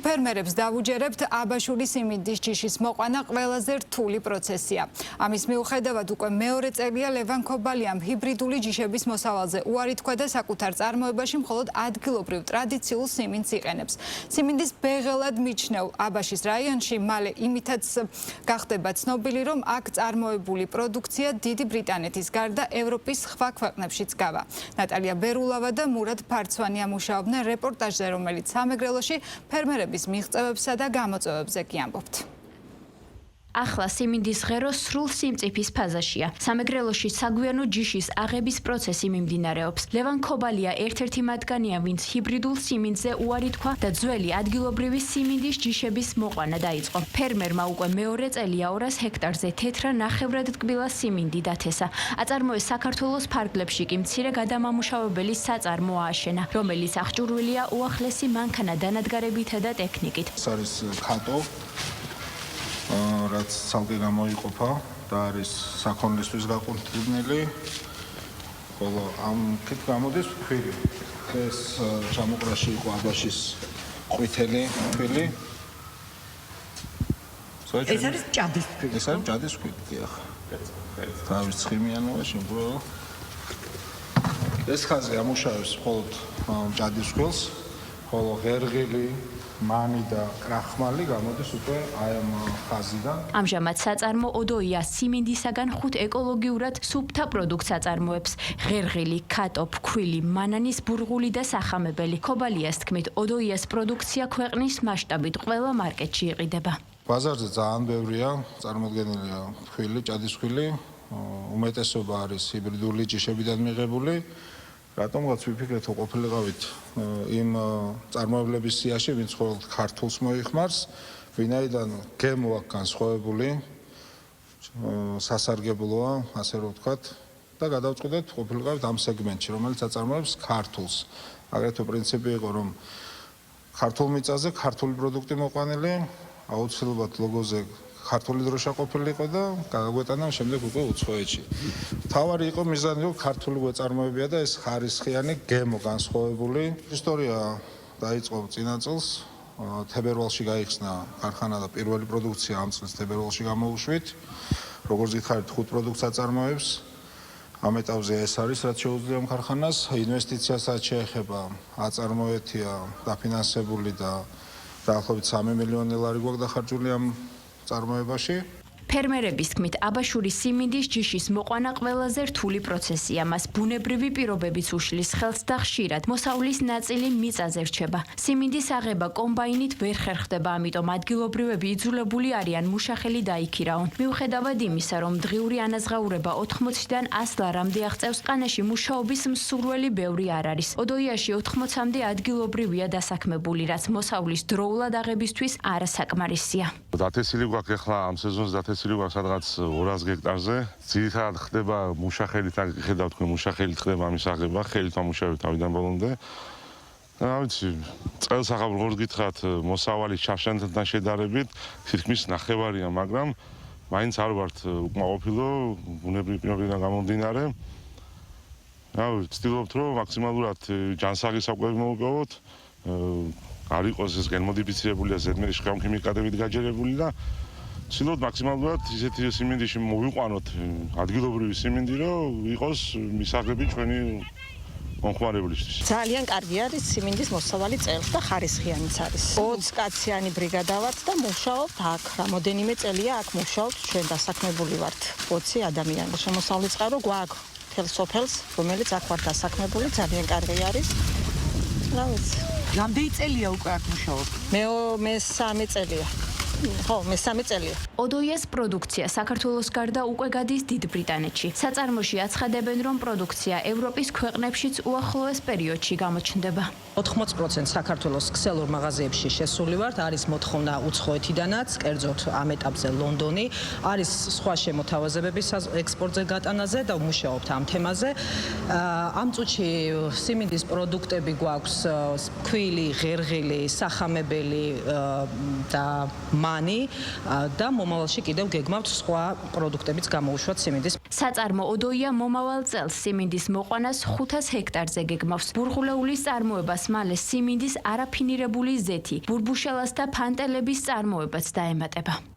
ფერმერებს დავუჯერებთ, აბაშური სიმინდის ჯიშის მოყვანა ყველაზე რთული პროცესია. ამის მიუხედავად უკვე მეორე წელია ლევან ქობალიამ ჰიბრიდული ჯიშების მოსავალზე უარი თქვა და საკუთარ წარმოებაში მხოლოდ ადგილობრივ ტრადიციულ სიმინდს იყენებს. სიმინდის ბეღელად მიჩნეულ აბაშის რაიონში მალე იმითაც გახდება ცნობილი, რომ აქ წარმოებული პროდუქცია დიდი ბრიტანეთის გარდა ევროპის სხვა ქვეყნებშიც გავა. ნატალია ბერულავა და მურად ფარცვანი ამუშაობდნენ რეპორტაჟზე, რომელიც სამეგრელოში ფერმერების მიღწევებსა და გამოწვევებზე კი ამბობთ. ახლა სიმინდის ღერო სრულ სიმწიფის ფაზაშია. სამეგრელოში საგვიანო ჯიშის აღების პროცესი მიმდინარეობს. ლევან ქობალია ერთ-ერთი მათგანია, ვინც ჰიბრიდულ სიმინდზე უარი თქვა და ძველი ადგილობრივი სიმინდის ჯიშების მოყვანა დაიწყო. ფერმერმა უკვე მეორე წელია 200 ჰექტარზე თეთრა ნახევრად ტკბილა სიმინდი დათესა. აწარმოეს საქართველოს ფარგლებში კი მცირე გადამამუშავებელი საწარმო ააშენა, რომელიც აღჭურვილია უახლესი მანქანა დანადგარებითა და ტექნიკით. ეს არის კატო, რაც ცალკე გამოიყოფა და არის საქონლისთვის გაკუთვნილი, ხოლო ამით გამოდის ფქვილი. ეს ჩამოყრაში იყო აბაშის ყვითელი ფქვილი. ეს არის ჭადის ფქვილი. ეს არის ჭადის ფქვილი, დიახ. თავის ცხიმიანობაში უბრალოდ ეს ხაზი ამუშავებს მხოლოდ ჭადის ფქვილს, ხოლო ღერღილი მანი და კრახმალი გამოდის უკვე აი ამ ხაზიდან. ამჟამად საწარმო ოდოია სიმინდისაგან 5 ეკოლოგიურად სუფთა პროდუქტს აწარმოებს. ღერღილი, კატო, ფქვილი, მანანის ბურღული და სახამებელი. ქობალიას თქმით, ოდოიას პროდუქცია ქვეყნის მასშტაბით ყველა მარკეტში იყიდება. ბაზარზე ძალიან ბევრია, წარმოდგენილია ფქვილი, ჭადის ფქვილი, უმეტესობა არის ჰიბრიდული ჯიშებიდან მიღებული. რატომღაც ვიფიქრეთ, რომ ყოფილიყავით იმ წარმოებლების სიაში, ვინც მხოლოდ ქართულს მოიხმარს, ვინაიდან გემო აქვს განსხვავებული, სასარგებლოა, ასე რომ ვთქვათ, და გადავწყვიტეთ ყოფილიყავით ამ სეგმენტში, რომელიც აწარმოებს ქართულს. აგრეთვე პრინციპი იყო, რომ ქართულ მიწაზე ქართული პროდუქტი მოყვანილი, აუცილებლად ლოგოზე ქართული დროშა ყოფილიყო და გაგვეტანა შემდეგ უკვე უცხოეთში. თავარი იყო მიზანი, რომ ქართული გვეწარმოებია და ეს ხარისხიანი გემო განსხვავებული. ისტორია დაიწყო წინა წელს, თებერვალში გაიხსნა ქარხანა და პირველი პროდუქცია ამ წელს თებერვალში გამოუშვით. როგორც გითხარით, 5 პროდუქტს აწარმოებს. ამ ეტაპზე ეს არის, რაც შეუძლია ამ ქარხანას. ინვესტიციასაც შეეხება, აწარმოეთია დაფინანსებული და დაახლოებით 3 მილიონი ლარი გვაქვს დახარჯული ამ წარმოებაში. ფერმერების თქმით, აბაშური სიმინდის ჯიშის მოყვანა ყველაზე რთული პროცესია. მას ბუნებრივი პირობებიც უშლის ხელს და ხშირად მოსავლის ნაწილი მიწაზე რჩება. სიმინდის აღება კომბაინით ვერ ხერხდება, ამიტომ ადგილობრივები იძულებული არიან მუშახელი დაიქირაონ. მიუხედავად იმისა, რომ დღიური ანაზღაურება 80-დან 100 ლარამდე აღწევს, ყანაში მუშაობის მსურველი ბევრი არ არის. ოდოიაში 80-მდე ადგილობრივია დასაქმებული, რაც მოსავლის დროულად აღებისთვის არასაკმარისია. დათესილი გვაქვს ახლა ამ სეზონს დათესილი გვაქვს სადღაც 200 ჰექტარზე. ძირითადად ხდება მუშახელით, ხედავთ თქვენ მუშახელით ხდება ამის აღება, ხელით ამუშავებთ თავიდან ბოლომდე. რა ვიცი, წელს ახლა როგორც გითხრათ, მოსავალი ჩაშენთან შედარებით თითქმის ნახევარია, მაგრამ მაინც არ ვართ უკმაყოფილო, ბუნებრივი პირობებიდან გამომდინარე. რა ვიცი, ვცდილობთ, რომ მაქსიმალურად ჯანსაღი საკვები მოვუპოვოთ. არ იყოს ეს გენმოდიფიცირებული და ზედმეტი შხამი ქიმიკატებით გაჯერებული და ვცდილობთ მაქსიმალურად ისეთი სიმინდიში მოვიყვანოთ ადგილობრივი სიმინდი, რომ იყოს მისაღები ჩვენი მომხმარებლისთვის. ძალიან კარგი არის სიმინდის მოსავალი წელს და ხარისხიანიც არის. 20 კაციანი ბრიგადა ვართ და მუშაობთ აქ. რამოდენიმე წელია აქ მუშაობთ, ჩვენ დასაქმებული ვართ 20 ადამიანი. შემოსავლის წყარო გვაქვს მთელ სოფელს, რომელიც აქ ვართ დასაქმებული, ძალიან კარგი არის. რა ვიცი. რამდენი წელია უკვე აქ მუშაობთ? მე 3 წელია. ხო, მე 3 წელია. ოდოიას პროდუქცია საქართველოს გარდა უკვე გადის დიდ ბრიტანეთში. საწარმოში აცხადებენ, რომ პროდუქცია ევროპის ქვეყნებშიც უახლოეს პერიოდში გამოჩნდება. 80% საქართველოს ქსელურ მაღაზიებში შესული ვართ, არის მოთხოვნა უცხოეთიდანაც, კერძოდ ამ ეტაპზე ლონდონი, არის სხვა შემოთავაზებები ექსპორტზე გატანაზე და ვმუშაობთ ამ თემაზე. ამ წუთში სიმინდის პროდუქტები გვაქვს ფქვილი, ღერღილი, სახამებელი და მანი და მომავალში კიდევ გეგმავთ სხვა პროდუქტებიც გამოუშვათ სიმინდის. საწარმო ოდოია მომავალ წელს სიმინდის მოყვანას 500 ჰექტარზე გეგმავს. ბურღულეულის წარმოებას მალე სიმინდის არაფინირებული ზეთი, ბურბუშელას და ფანტელების წარმოებაც დაემატება.